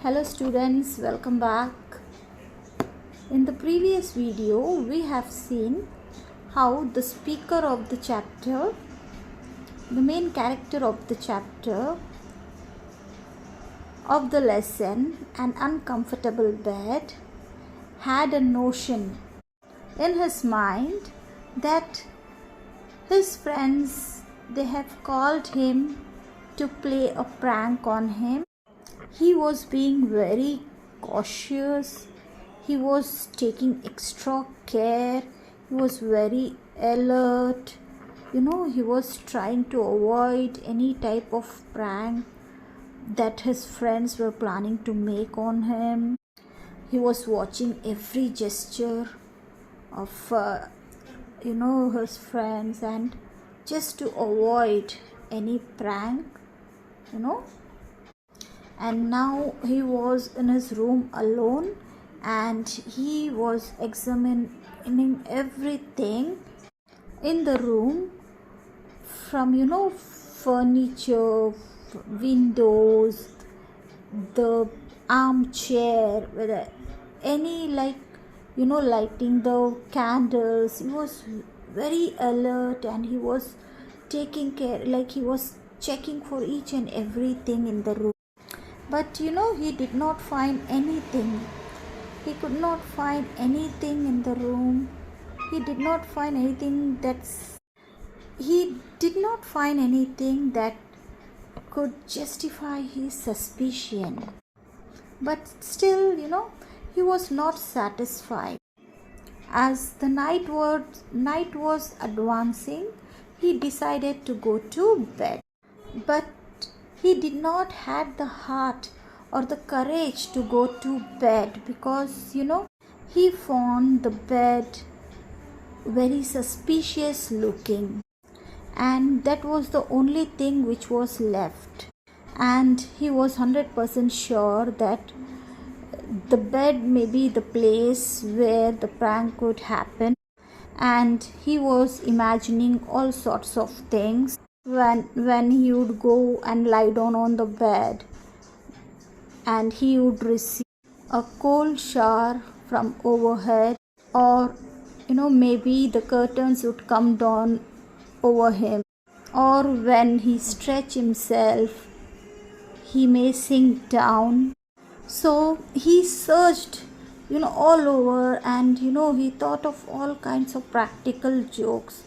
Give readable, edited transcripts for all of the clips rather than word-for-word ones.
Hello students, welcome back. In the previous video, we have seen how the speaker of the chapter, the main character of the chapter of the lesson, An Uncomfortable Bed, had a notion in his mind that his friends, they have called him to play a prank on him. He was being very cautious. He was taking extra care. He was very alert. He was trying to avoid any type of prank that his friends were planning to make on him. He was watching every gesture of his friends, and just to avoid any prank. And now he was in his room alone, and he was examining everything in the room, from furniture, windows, the armchair, whether any lighting the candles. He was very alert, and he was taking care, he was checking for each and everything in the room. But he did not find anything. He could not find anything in the room. He did not find anything that could justify his suspicion. But still, he was not satisfied. As the night was advancing, he decided to go to bed. But he did not have the heart or the courage to go to bed, because he found the bed very suspicious looking, and that was the only thing which was left. And he was 100% sure that the bed may be the place where the prank could happen. And he was imagining all sorts of things when he would go and lie down on the bed, and he would receive a cold shower from overhead, or maybe the curtains would come down over him, or when he stretch himself, he may sink down. So he searched all over, and he thought of all kinds of practical jokes.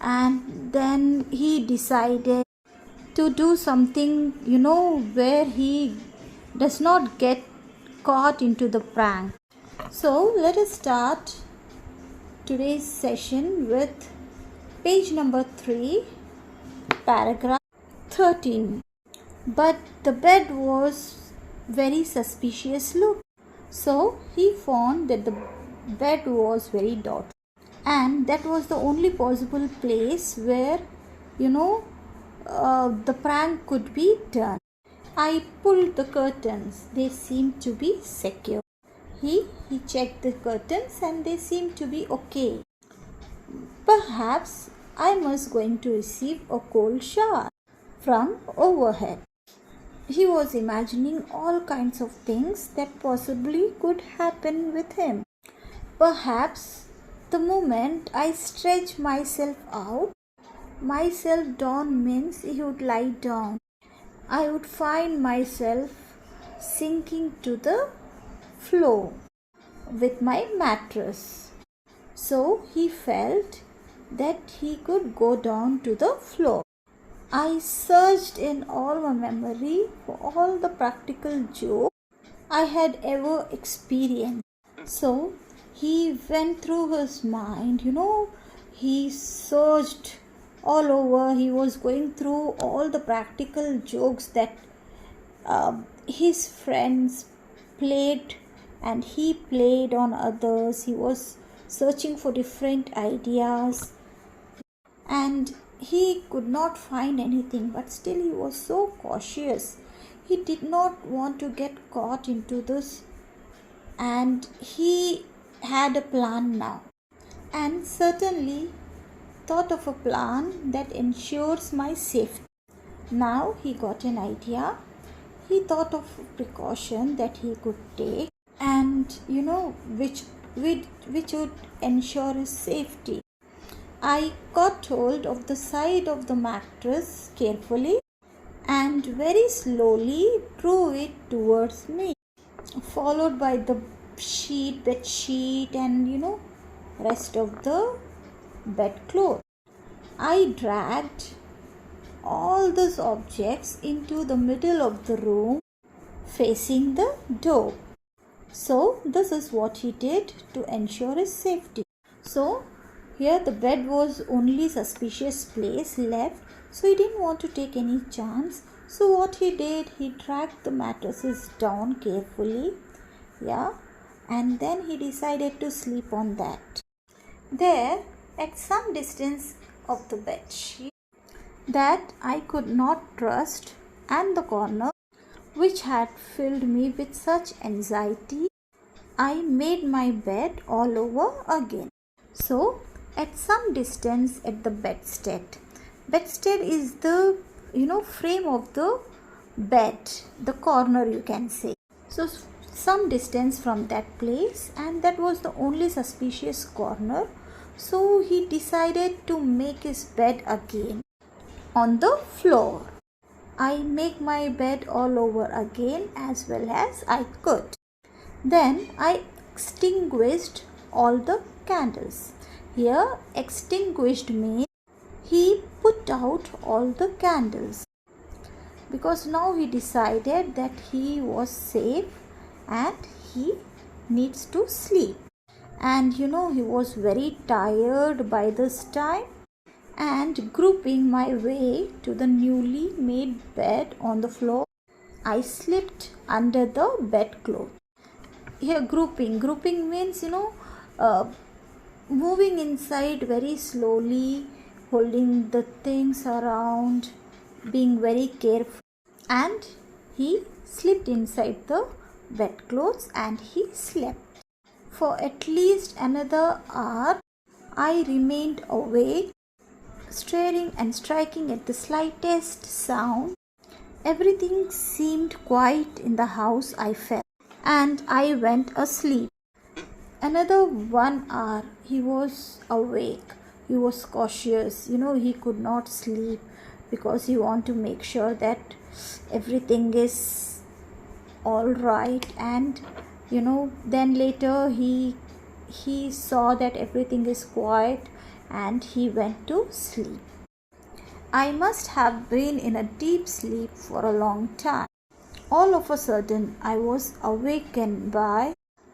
And then he decided to do something where he does not get caught into the prank. So let us start today's session with page number 3, paragraph 13. But the bed was very suspicious look. So he found that the bed was very dirty, and that was the only possible place where the prank could be done. I pulled the curtains. They seemed to be secure. He checked the curtains, and they seemed to be okay. Perhaps I was going to receive a cold shower from overhead. He was imagining all kinds of things that possibly could happen with him. Perhaps the moment I stretch myself down means he would lie down. I would find myself sinking to the floor with my mattress. So he felt that he could go down to the floor. I searched in all my memory for all the practical jokes I had ever experienced. So he went through his mind, he searched all over. He was going through all the practical jokes that his friends played, and he played on others. He was searching for different ideas, and he could not find anything. But still he was so cautious. He did not want to get caught into this, and he had a plan now, and certainly thought of a plan that ensures my safety. Now he got an idea. he thought of a precaution that he could take, and which would ensure his safety. I got hold of the side of the mattress carefully and very slowly drew it towards me, followed by the bed sheet, and rest of the bedclothes. I dragged all those objects into the middle of the room facing the door. So this is what he did to ensure his safety. So here the bed was only suspicious place left, so he didn't want to take any chance. So what he did, he dragged the mattresses down carefully, and then he decided to sleep on that. There, at some distance of the bed sheet that I could not trust, and the corner which had filled me with such anxiety, I made my bed all over again. So at some distance at the bedstead is the frame of the bed, the corner you can say. So some distance from that place, and that was the only suspicious corner. So he decided to make his bed again on the floor. I make my bed all over again as well as I could. Then I extinguished all the candles. Here extinguished means he put out all the candles, because now he decided that he was safe and he needs to sleep. And he was very tired by this time, and grouping my way to the newly made bed on the floor, I slipped under the bedclothes. Here grouping means moving inside very slowly, holding the things around, being very careful. And he slipped inside the bedclothes and he slept. For at least another hour, I remained awake, staring and striking at the slightest sound. Everything seemed quiet in the house, I felt, and I went asleep. Another 1 hour, he was awake. He was cautious. He could not sleep because he wanted to make sure that everything is all right. And then later he saw that everything is quiet and he went to sleep. I must have been in a deep sleep for a long time. All of a sudden, I was awakened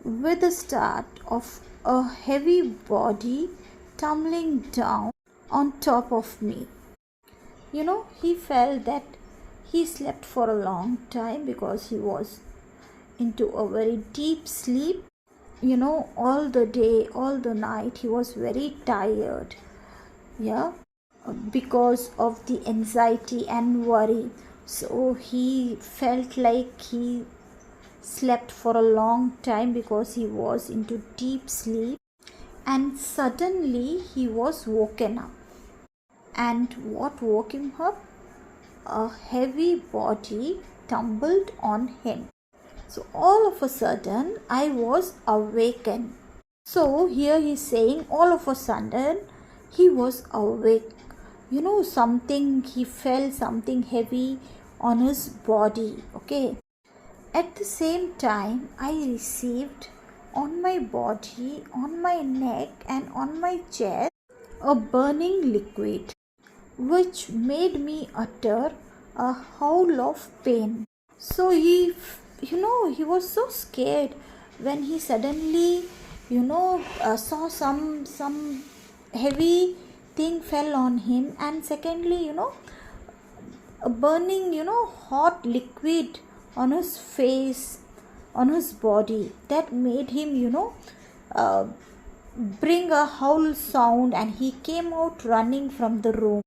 with the start of a heavy body tumbling down on top of me. He felt that he slept for a long time because he was into a very deep sleep. All the day, all the night, he was very tired. Because of the anxiety and worry. So he felt like he slept for a long time because he was into deep sleep, and suddenly he was woken up. And what woke him up? A heavy body tumbled on him. So all of a sudden I was awakened. So here he's saying all of a sudden he was awake. He felt something heavy on his body. Okay. At the same time, I received on my body, on my neck and on my chest a burning liquid, which made me utter a howl of pain. So he was so scared when he suddenly saw some heavy thing fell on him, and secondly a burning hot liquid on his face, on his body, that made him bring a howl sound, and he came out running from the room.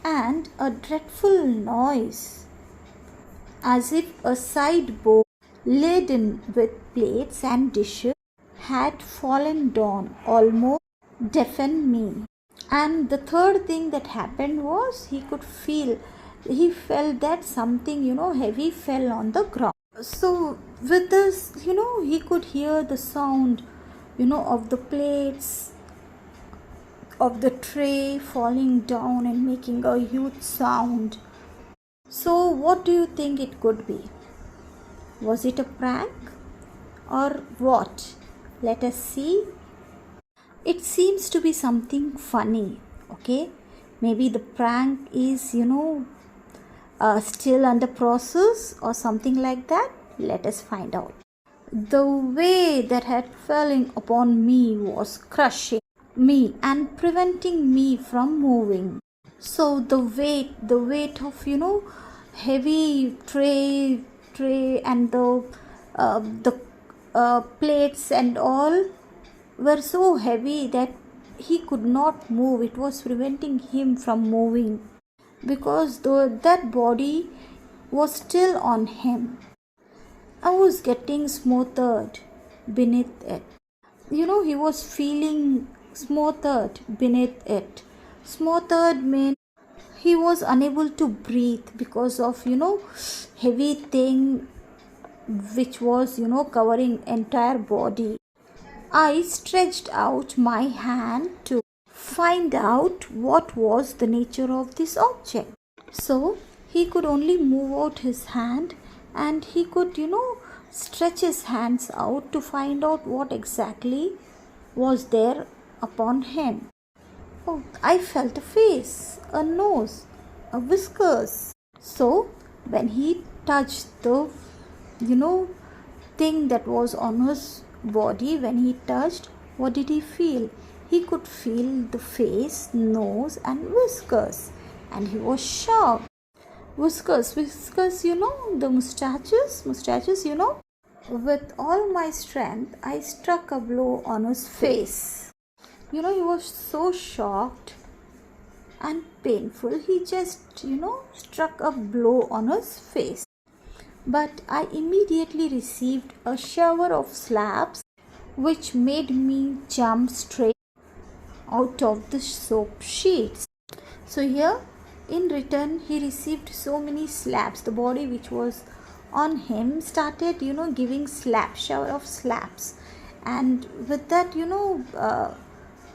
And a dreadful noise, as if a sideboard laden with plates and dishes had fallen down, almost deafened me. And the third thing that happened was he could feel he felt that something, heavy fell on the ground. So with this, he could hear the sound, of the plates of the tray falling down and making a huge sound. So what do you think it could be? Was it a prank or what? Let us see. It seems to be something funny, okay? Maybe the prank is, still under process or something like that. Let us find out. The weight that had fallen upon me was crushing me and preventing me from moving. So the weight of, heavy tray and the plates and all were so heavy that he could not move. It was preventing him from moving because that body was still on him. I was getting smothered beneath it. He was feeling smothered beneath it. Smothered means he was unable to breathe because of, heavy thing which was, covering entire body. I stretched out my hand to find out what was the nature of this object. So he could only move out his hand and he could, stretch his hands out to find out what exactly was there upon him. Oh, I felt a face, a nose, a whiskers. So when he touched the, thing that was on his body, when he touched, what did he feel? He could feel the face, nose and whiskers, and he was shocked. Whiskers, the mustaches, With all my strength, I struck a blow on his face. He was so shocked and painful. He just, struck a blow on his face. But I immediately received a shower of slaps which made me jump straight out of the soap sheets. So here in return he received so many slaps. The body which was on him started, giving shower of slaps. And with that,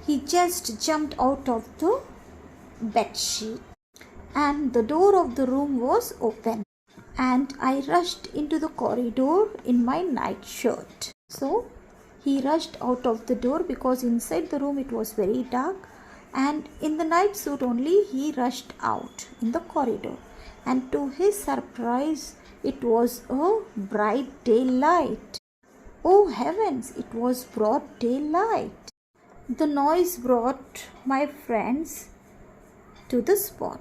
he just jumped out of the bed sheet. And the door of the room was open. And I rushed into the corridor in my nightshirt. So he rushed out of the door because inside the room it was very dark, and in the night suit only he rushed out in the corridor. And to his surprise, it was a bright daylight. Oh heavens, it was broad daylight. The noise brought my friends to the spot.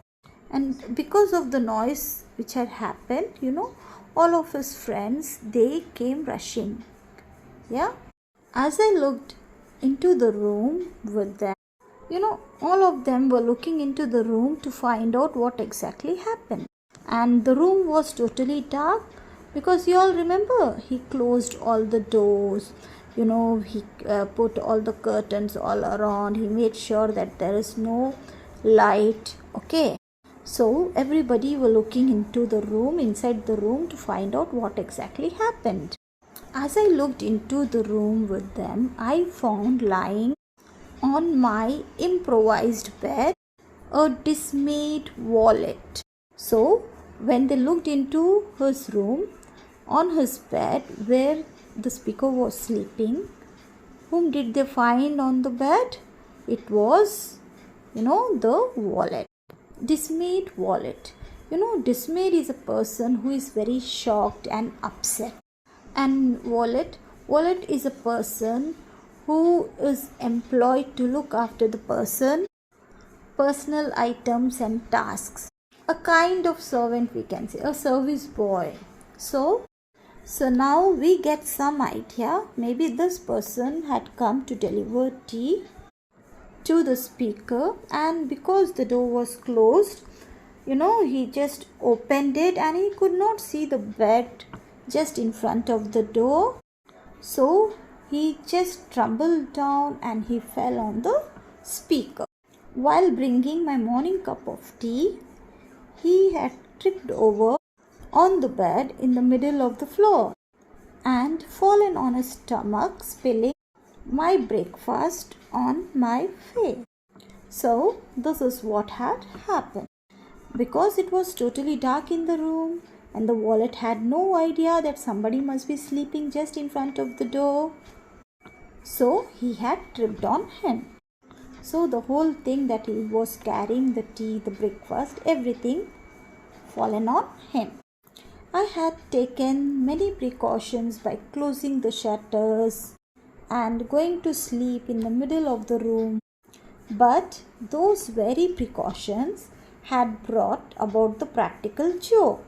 And because of the noise which had happened, all of his friends, they came rushing. Yeah. As I looked into the room with them, all of them were looking into the room to find out what exactly happened. And the room was totally dark because you all remember he closed all the doors. He put all the curtains all around. He made sure that there is no light. Okay. So everybody were looking into the room, inside the room, to find out what exactly happened. As I looked into the room with them, I found lying on my improvised bed a dismayed wallet. So when they looked into his room, on his bed where the speaker was sleeping, whom did they find on the bed? It was, the wallet. Dismayed wallet. Dismayed is a person who is very shocked and upset. And wallet is a person who is employed to look after the personal items and tasks. A kind of servant, we can say, a service boy. So now we get some idea. Maybe this person had come to deliver tea to the speaker, and because the door was closed, he just opened it and he could not see the bed just in front of the door. So he just tumbled down and he fell on the speaker. While bringing my morning cup of tea, he had tripped over on the bed in the middle of the floor and fallen on his stomach, spilling my breakfast on my face. So, this is what had happened. Because it was totally dark in the room and the wallet had no idea that somebody must be sleeping just in front of the door, so he had tripped on him. So the whole thing that he was carrying, the tea, the breakfast, everything fallen on him. I had taken many precautions by closing the shutters and going to sleep in the middle of the room, but those very precautions had brought about the practical joke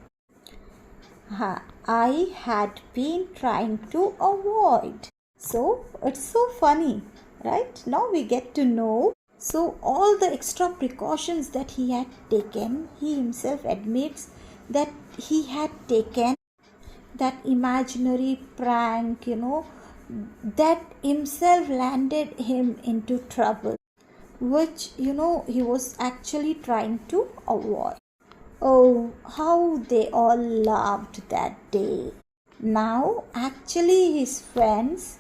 I had been trying to avoid. So it's so funny, right? Now we get to know. So all the extra precautions that he had taken, he himself admits that he had taken that imaginary prank, that himself landed him into trouble, which he was actually trying to avoid. Oh, how they all laughed that day. Now, actually, his friends,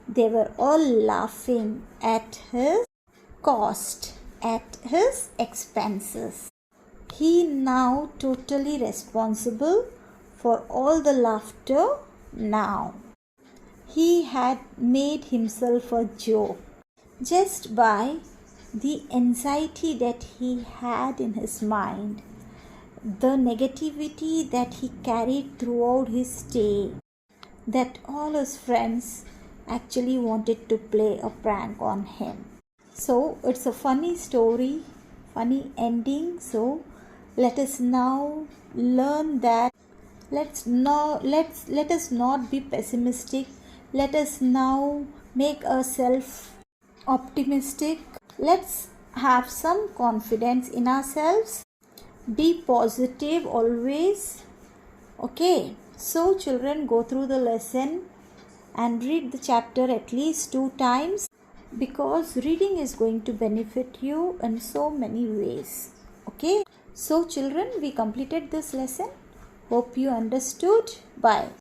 they were all laughing at his cost, at his expenses. He now totally responsible for all the laughter now. He had made himself a joke just by the anxiety that he had in his mind, the negativity that he carried throughout his stay, that all his friends actually wanted to play a prank on him. So it's a funny story, funny ending. So let us now learn that let us not be pessimistic. Let us now make ourselves optimistic. Let's have some confidence in ourselves. Be positive always. Okay, so children, go through the lesson and read the chapter at least 2 times, because reading is going to benefit you in so many ways. Okay, so children, we completed this lesson. Hope you understood. Bye.